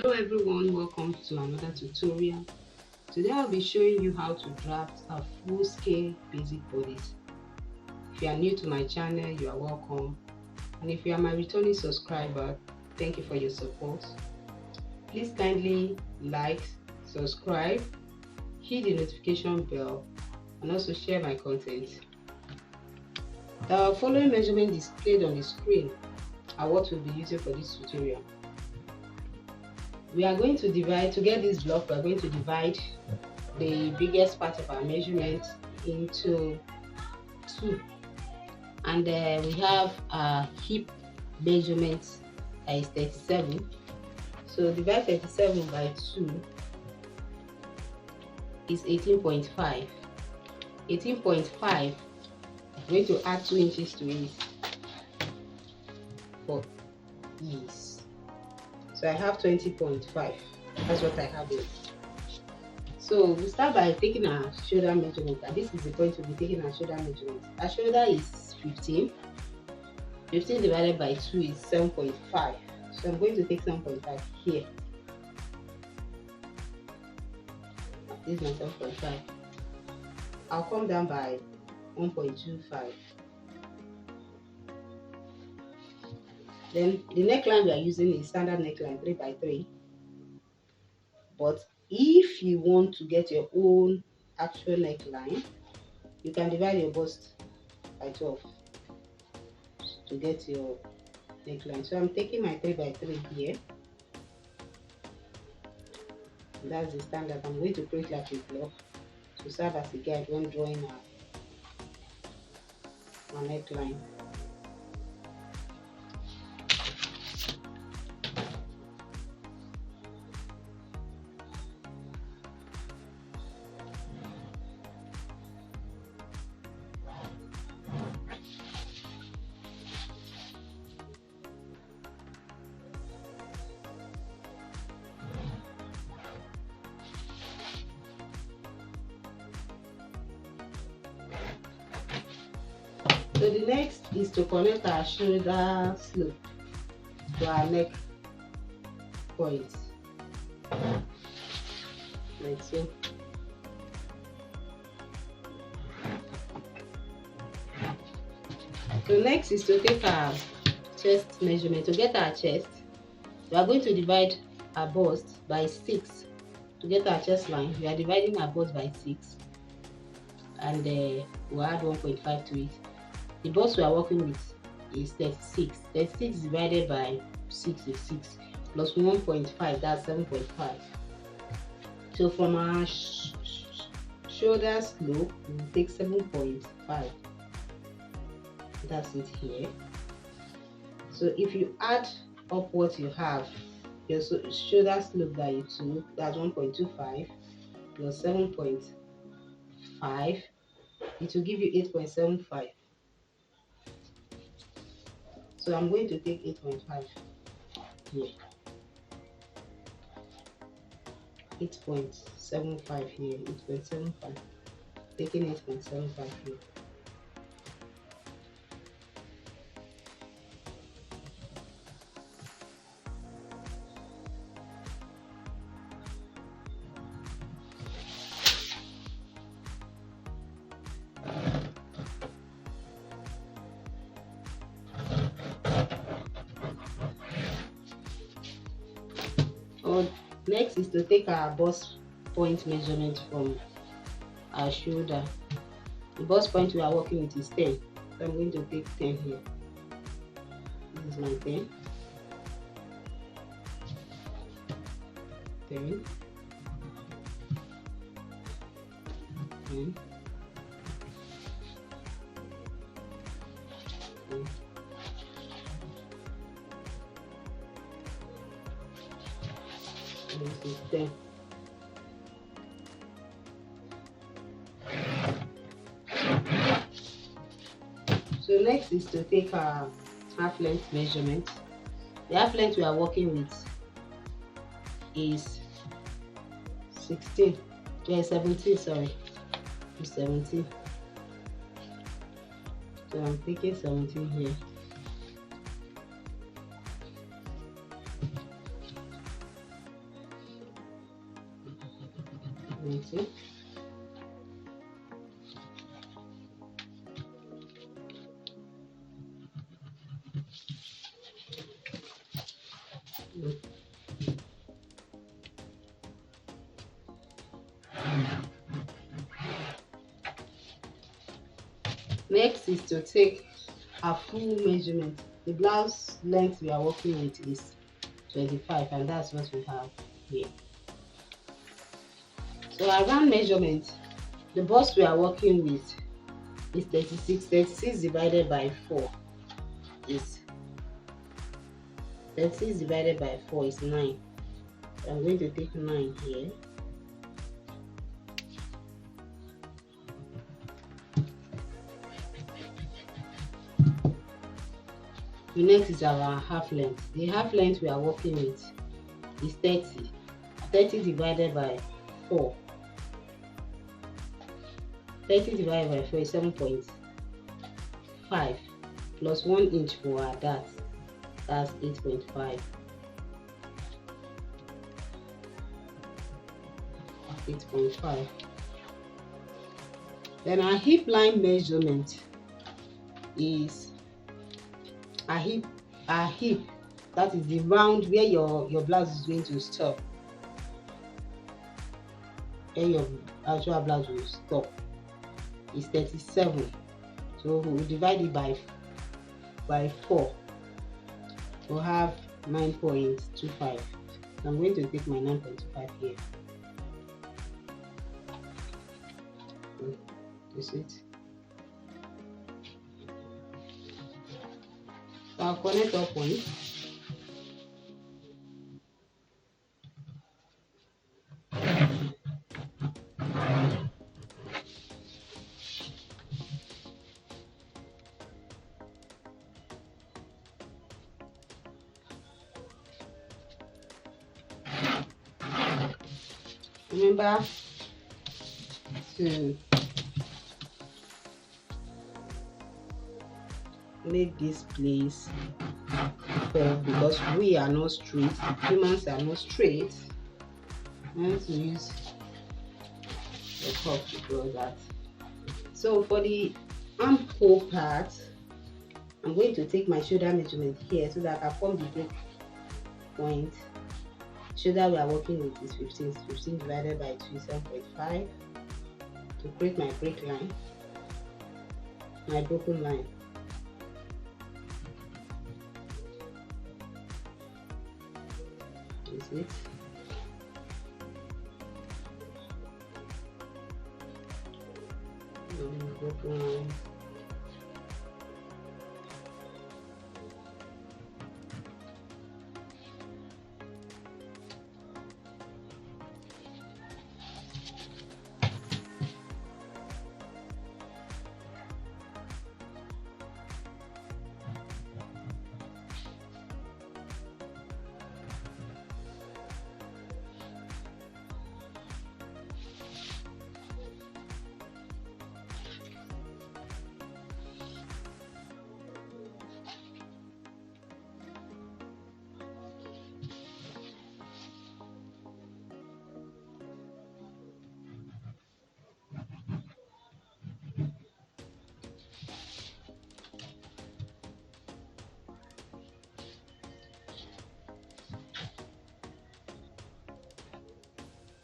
Hello everyone, welcome to another tutorial. Today I'll be showing you how to draft a full-scale basic bodice. If you are new to my channel, you are welcome, and if you are my returning subscriber, thank you for your support. Please kindly like, subscribe, hit the notification bell, and also share my content. The following measurement displayed on the screen are what we'll be using for this tutorial. We are going to divide, to get this block, we are going to divide the biggest part of our measurement into two. And we have a hip measurement that is 37. So divide 37 by 2 is 18.5. 18.5, I'm going to add 2 inches to it for ease. So I have 20.5. That's what I have here. So we start by taking our shoulder measurement, and this is the point we'll be taking our shoulder measurement. Our shoulder is 15. 15 divided by 2 is 7.5. So I'm going to take 7.5 here. This is my 7.5. I'll come down by 1.25. Then the neckline we are using is standard neckline 3 by 3. But if you want to get your own actual neckline, you can divide your bust by 12 to get your neckline. So I'm taking my 3 by 3 here. That's the standard. I'm going to create like a block to serve as a guide when drawing our neckline. So the next is to connect our shoulder slope to our neck point, like so. So next is to take our chest measurement. To get our chest, we are going to divide our bust by 6. To get our chest line, we are dividing our bust by 6, and we'll add 1.5 to it. The bust we are working with is 36. 36 divided by 6 is 6, plus 1.5, that's 7.5. So from our shoulder slope, we will take 7.5. That's it here. So if you add up what you have, your shoulder slope that you took, that's 1.25 plus 7.5, it will give you 8.75. So I'm going to take 8.5 here. 8.75 here, 8.75. Taking 8.75 here. Next is to take our bust point measurement from our shoulder. The bust point we are working with is 10. So I'm going to take 10 here. This is my 10. 10. 10. 10. This is 10. So next is to take our half length measurement. The half length we are working with is 17, sorry, 17. So I'm taking 17 here. Mix it. Next is to take a full measurement. The blouse length we are working with is 25, and that's what we have here. So our round measurement, the bust we are working with is 36. 36 divided by 4 is 36 divided by 4 is 9. So I'm going to take 9 here. The next is our half length. The half length we are working with is 30. 30 divided by 4. 30 divided by 4 is 7.5 plus 1 inch for our dart. That's 8.5. 8.5. Then our hip line measurement is our hip, that is the round where your blouse is going to stop, where your actual blouse will stop, is 37. So we'll divide it by 4 to have 9.25. I'm going to take my 9.25 here. This is it. So I'll connect up one. Remember to make this place curve, because we are not straight, humans are not straight. I want to use the curve to draw that. So for the armhole part, I'm going to take my shoulder measurement here so that I can form the break point. Shoulder we are working with is 15. 15 divided by 2 is 7.5 to create my break line, my broken line. This is it. Broken line.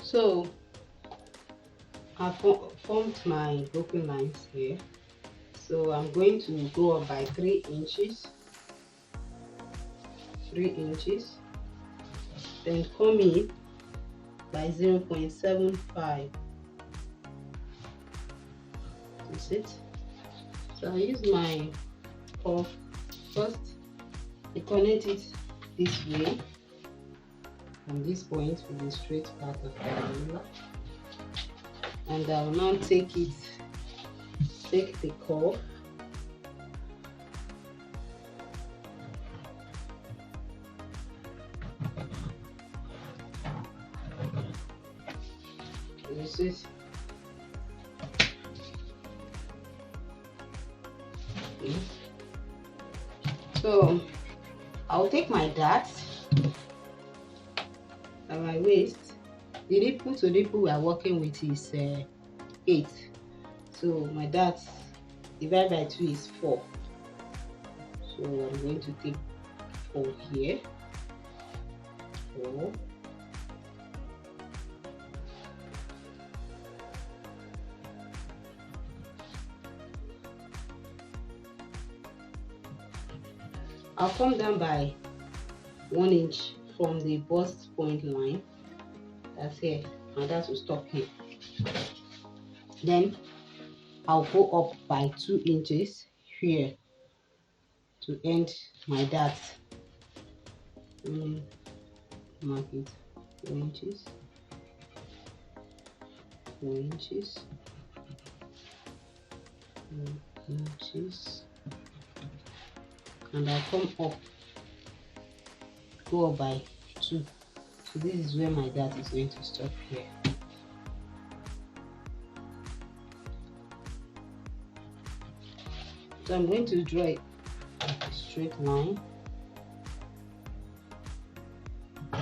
So I formed my broken lines here. So I'm going to go up by 3 inches. 3 inches. Then come in by 0.75. That's it. So I use my curve first. I connect it this way. From this point to the straight part of the ruler, and I will now take the curve this is so I'll take my dart at my waist The nipple to nipple we are working with is 8. So my dart divided by 2 is 4. So I'm going to take 4 here. 4. I'll come down by 1 inch from the bust point line. That's here, and that will stop here. Then I'll go up by 2 inches here to end my dart. Mark it 4 inches, 4 inches, 4 inches, and I'll come up, go up by 2. So this is where my dart is going to stop here. So I'm going to draw a straight line. So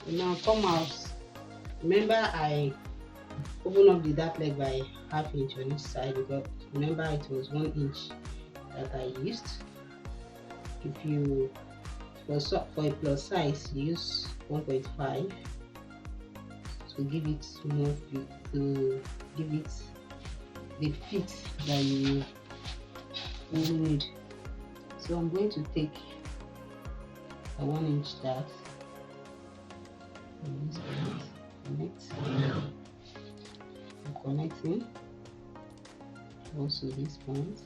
now come out. Remember, I open up the dart leg by ½ inch on each side, because remember it was 1 inch that I used. If you for a plus size, use 1.5 to give it more fit, to give it the fit that you need. So I'm going to take a 1 inch dart and this point, I'm connecting also this point.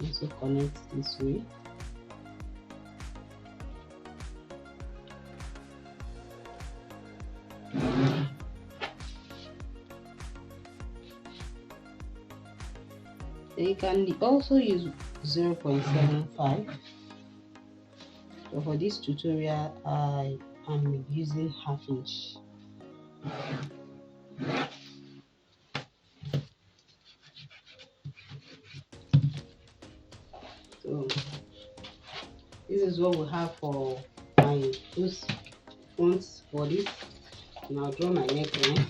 Also connect this way. You can also use 0.75. So for this tutorial, I am using ½ inch. So this is what we have for my front body. Now draw my neckline.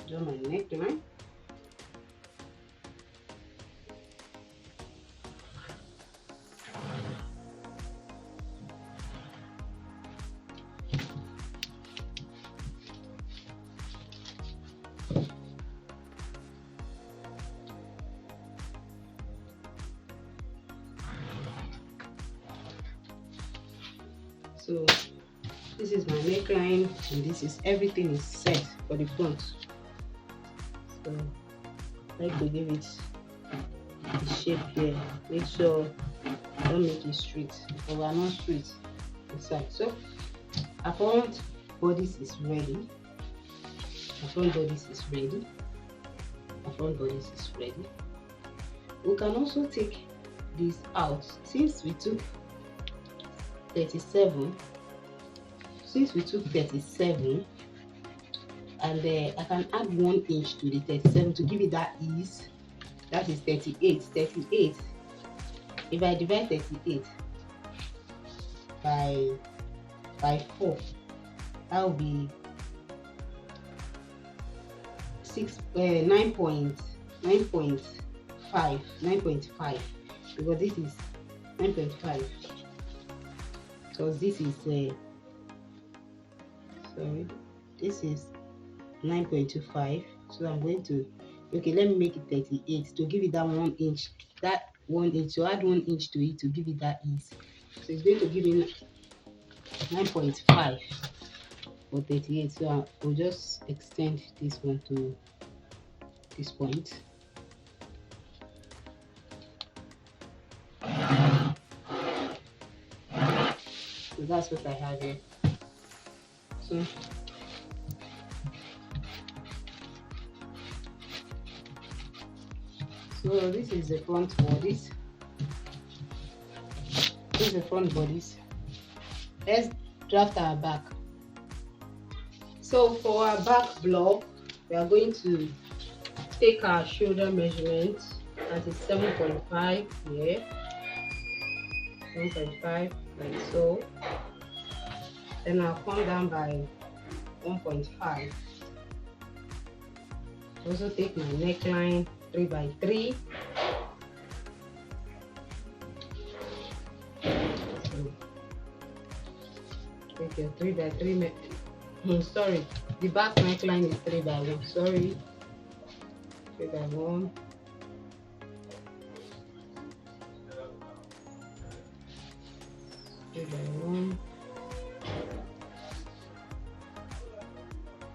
Draw my neckline. So this is my neckline, and this is everything is set for the front. So I like to give it the shape here. Make sure don't make it straight, but we are not straight inside. So our front bodice is ready. Our front bodice is ready. Our front bodice is ready. We can also take this out. Since we took 37, and I can add 1 inch to the 37 to give it that ease. That is 38. If I divide 38 by 4, that will be 9.5, because this is 9.5. So this is this is 9.25. So I'm going to, okay, let me make it 38 to give it that 1 inch. That 1 inch, so add 1 inch to it to give it that ease. So it's going to give me 9.5 for 38. So I'll just extend this one to this point. So that's what I have here. So this is the front bodice. This is the front bodice. Let's draft our back. So for our back block, we are going to take our shoulder measurement that is 7.5 here, 7.5 like so. Then I'll come down by 1.5. Also take my neckline 3 by 3. So take your 3 by 3. Sorry, the back neckline is 3 by 1. Sorry, 3 by 1.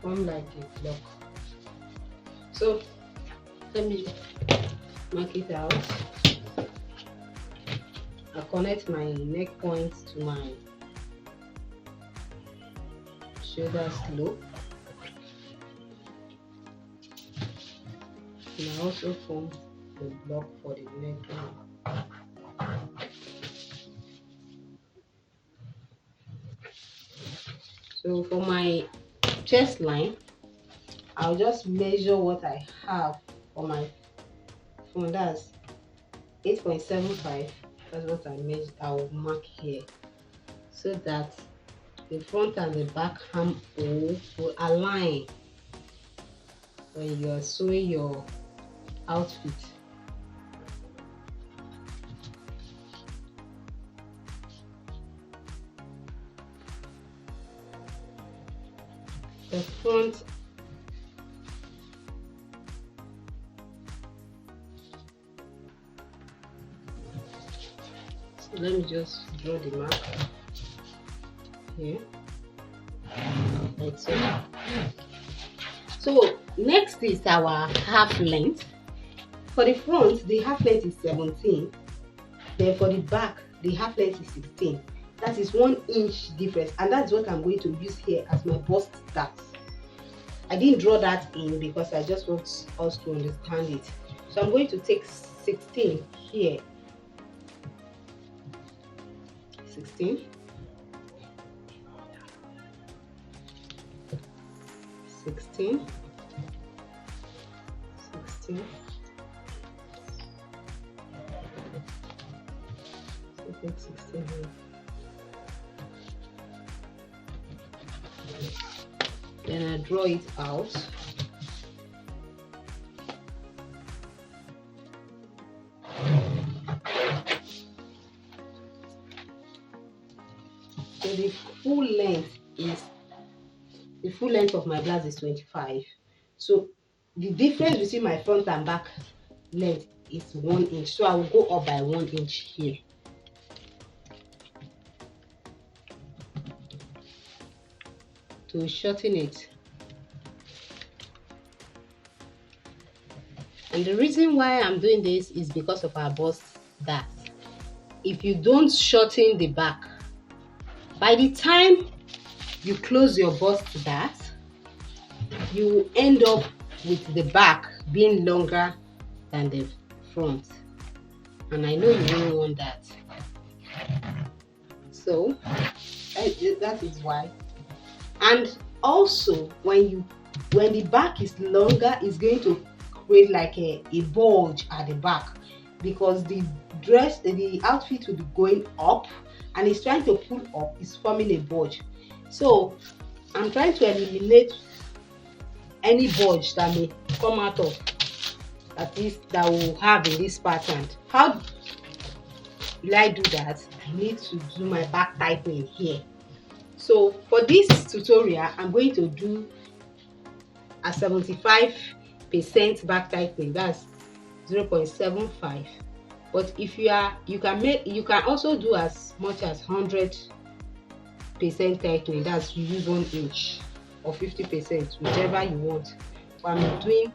Form like a block. So let me mark it out. I connect my neck points to my shoulder slope, and I also form the block for the neckline. So for my chest line, I'll just measure what I have for my front. That's 8.75. That's what I measure. I'll mark here so that the front and the back armhole will align when you are sewing your outfit. The front so let me just draw the mark here like so. So next is our half length. For the front, the half length is 17. Then for the back, the half length is 16. That is 1 inch difference, and that's what I'm going to use here as my bust dart. I didn't draw that in because I just want us to understand it. So I'm going to take 16 here. 16. 16. 16. So take 16 here. Then I draw it out. So the full length of my blouse is 25. So the difference between my front and back length is 1 inch. So I will go up by 1 inch here. To shorten it. And the reason why I'm doing this is because of our bust dart. If you don't shorten the back, by the time you close your bust dart, you will end up with the back being longer than the front, and I know you don't want that. So that is why. And also when the back is longer, it's going to create like a bulge at the back, because the outfit will be going up and it's trying to pull up, it's forming a bulge. So I'm trying to eliminate any bulge that may come out of that will have in this pattern. How will I do that? I need to do my back tightening here. So for this tutorial, I'm going to do a 75% back tightening. That's 0.75. But if you can also do as much as 100% tightening. That's you use 1 inch or 50%, whichever you want. But I'm doing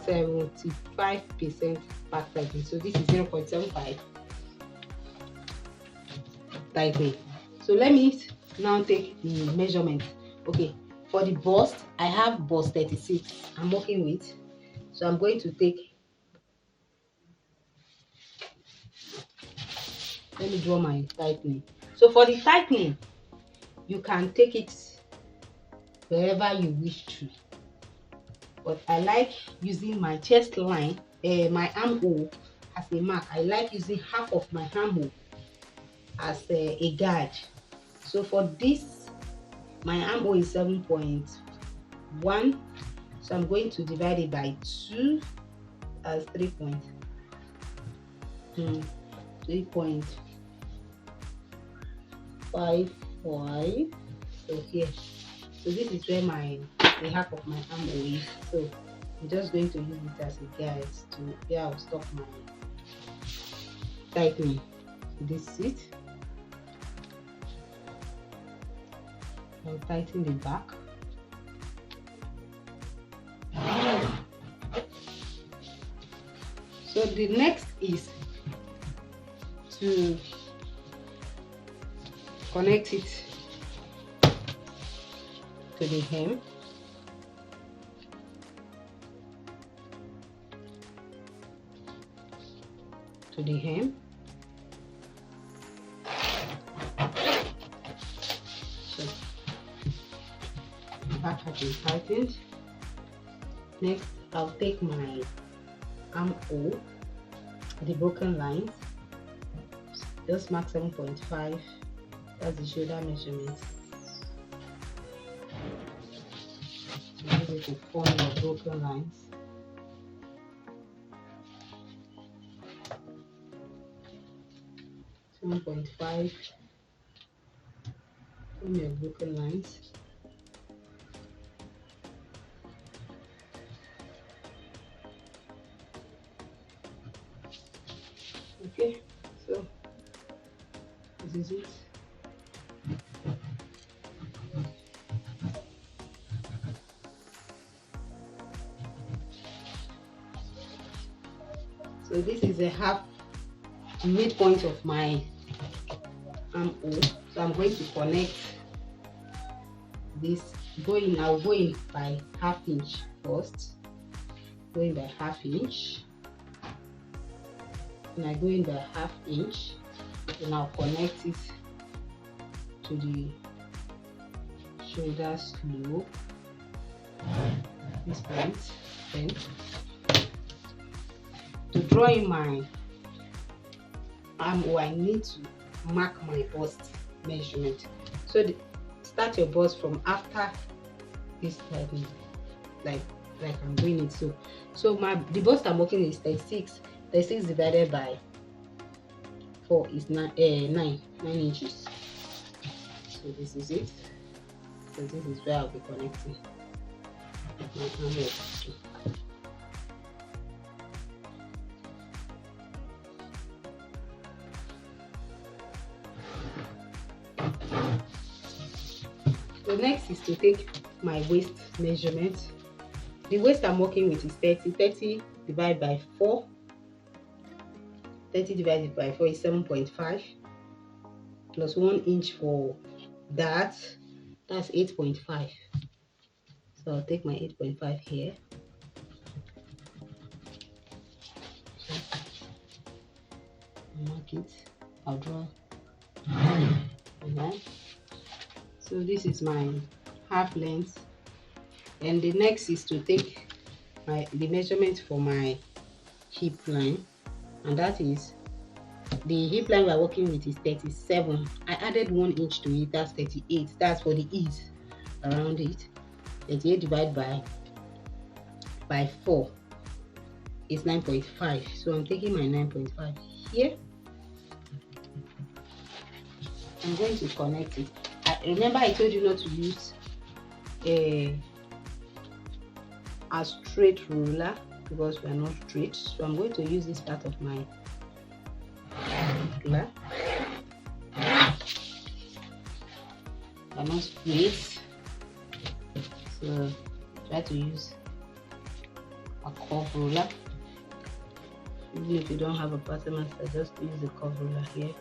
75% back tightening. So this is 0.75 tightening. So let me now take the measurement. Okay, for the bust, I have bust 36 I'm working with. So I'm going to take, let me draw my tightening. So for the tightening, you can take it wherever you wish to, but I like using my chest line, my armhole as a mark. I like using half of my armhole as a guide. So for this, my armhole is 7.1, so I'm going to divide it by 2 as 3.5. So here, so this is where the half of my armhole is. So I'm just going to use it as a guide to where I'll stop my tightening. This is it. I'll tighten the back. So the next is to connect it to the hem. So the back has been tightened. Next, I'll take my armhole, the broken lines, just mark 7.5. That's the shoulder measurement. So use it to form your broken lines. Form your broken lines. Okay, so this is it. So this is a half midpoint of my armhole. So I'm going to connect this. I'll go in by 1/2 inch first. Going by 1/2 inch. And I go in by 1/2 inch, and I'll connect it to the shoulder slope. This point. Then to draw in my armhole, I need to mark my bust measurement. So start your bust from after this tightening, like I'm doing it. So the bust I'm working is 36. 36 divided by 4 is 9 inches. So this is it. So this is where I'll be connecting my armhole. The next is to take my waist measurement. The waist I'm working with is 30. 30 divided by 4. 30 divided by 4 is 7.5 plus 1 inch for that. That's 8.5. So I'll take my 8.5 here. Mark it. I'll draw. Okay. So this is my half length, and the next is to take the measurement for my hip line, and that is the hip line we are working with is 37. I added 1 inch to it. That's 38. That's for the ease around it. 38 divided by 4 is 9.5. So I'm taking my 9.5 here. I'm going to connect it. Remember I told you not to use a straight ruler because we are not straight. So I'm going to use this part of my ruler. We are not straight. So try to use a curve ruler. Even if you don't have a pattern master, just use the curve ruler here.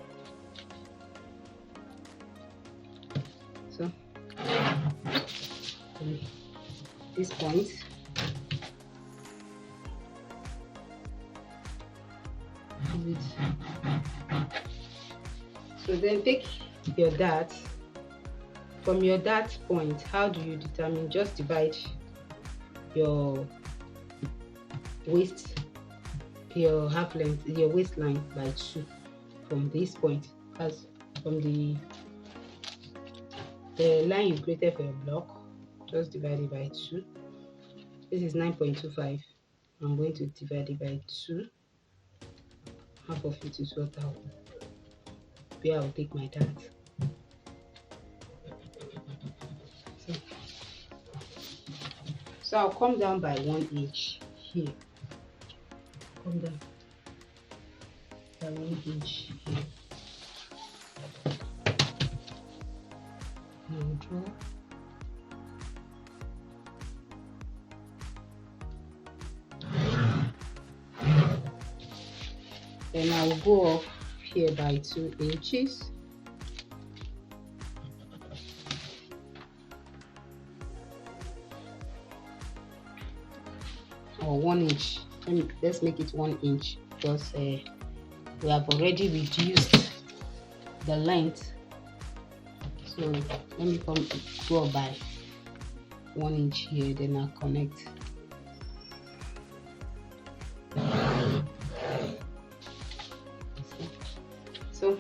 So this point, so then take your dart. From your dart point, how do you determine? Just divide your waist your half length, your waistline by 2 from this point, as from the line you created for your block. Just divide it by 2. This is 9.25. I'm going to divide it by 2. Half of it is what I'll take my dart. So I'll come down by 1 inch here. Come down by 1 inch here. And draw. Then I will go up here by 2 inches. Or 1 inch. Let's make it 1 inch because we have already reduced the length. So let me go up by 1 inch here, then I'll connect. So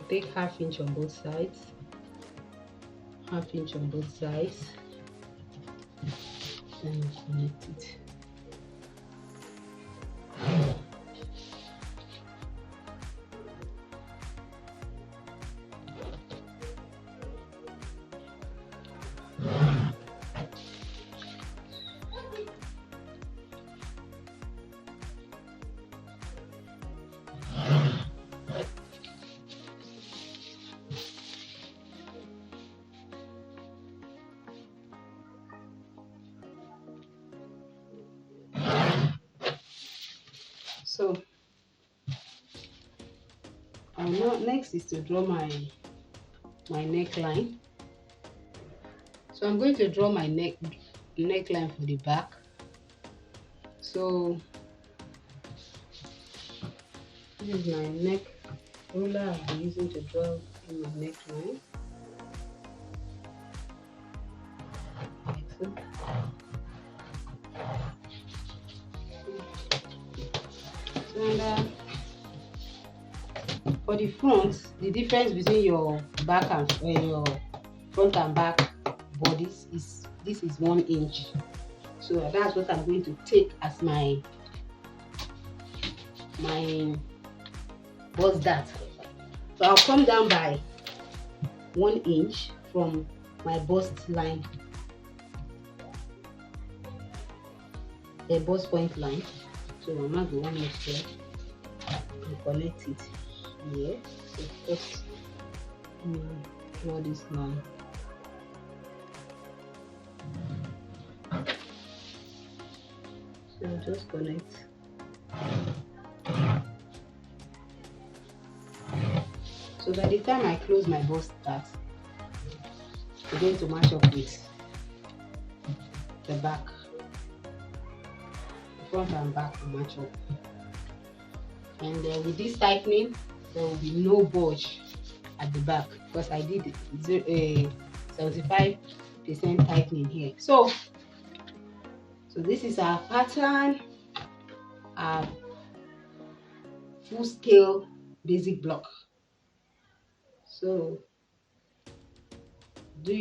take half inch on both sides, half inch on both sides, then connect it. So next is to draw my neckline. So I'm going to draw my neckline for the back. So this is my neck ruler I'll be using to draw in my neckline. And for the front, the difference between your back and your front and back bodies is this is 1 inch. So that's what I'm going to take as my bust dart. So I'll come down by 1 inch from my bust line, a bust point line. So I'm not the 1 inch there and connect it here. So just draw this line. So just connect. So by the time I close my bust dart, it's going to match up with the back. Front and back will match up. And with this tightening, there will be no bulge at the back because I did 75% tightening here. So this is our pattern, our full scale basic block. So do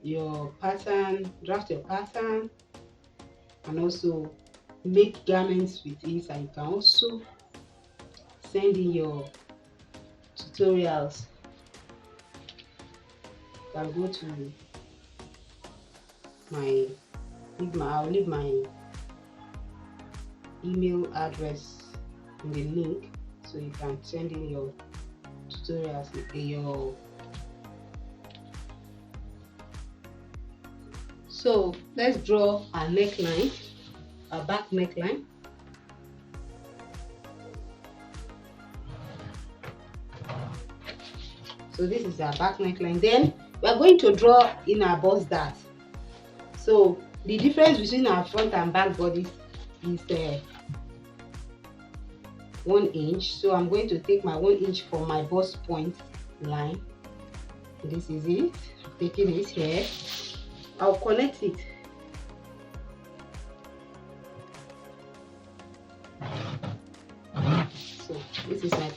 your pattern, draft your pattern, and also make garments with it, and you can also send in your tutorials. You can go to I'll leave my email address in the link, so you can send in your tutorials. So let's draw our neckline, our back neckline. So this is our back neckline. Then we are going to draw in our bust dart. So the difference between our front and back bodies is 1 inch. So I'm going to take my 1 inch from my bust point line. This is it. Taking it here. I'll connect it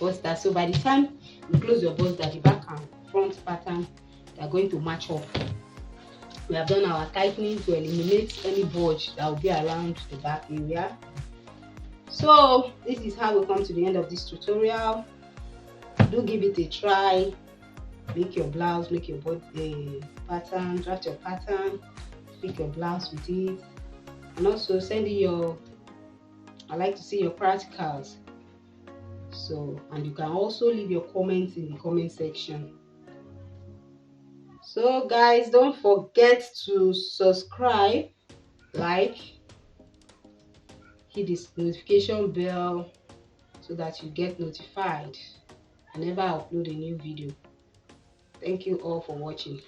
buster. So by the time you close your buster, the back and front pattern, they are going to match up. We have done our tightening to eliminate any bulge that will be around the back area. So this is how we come to the end of this tutorial. Do give it a try. Make your blouse, make your body pattern, draft your pattern, make your blouse with it, and also send in your, I like to see your practicals. So, and you can also leave your comments in the comment section. So guys, don't forget to subscribe, like, hit this notification bell so that you get notified whenever I upload a new video. Thank you all for watching.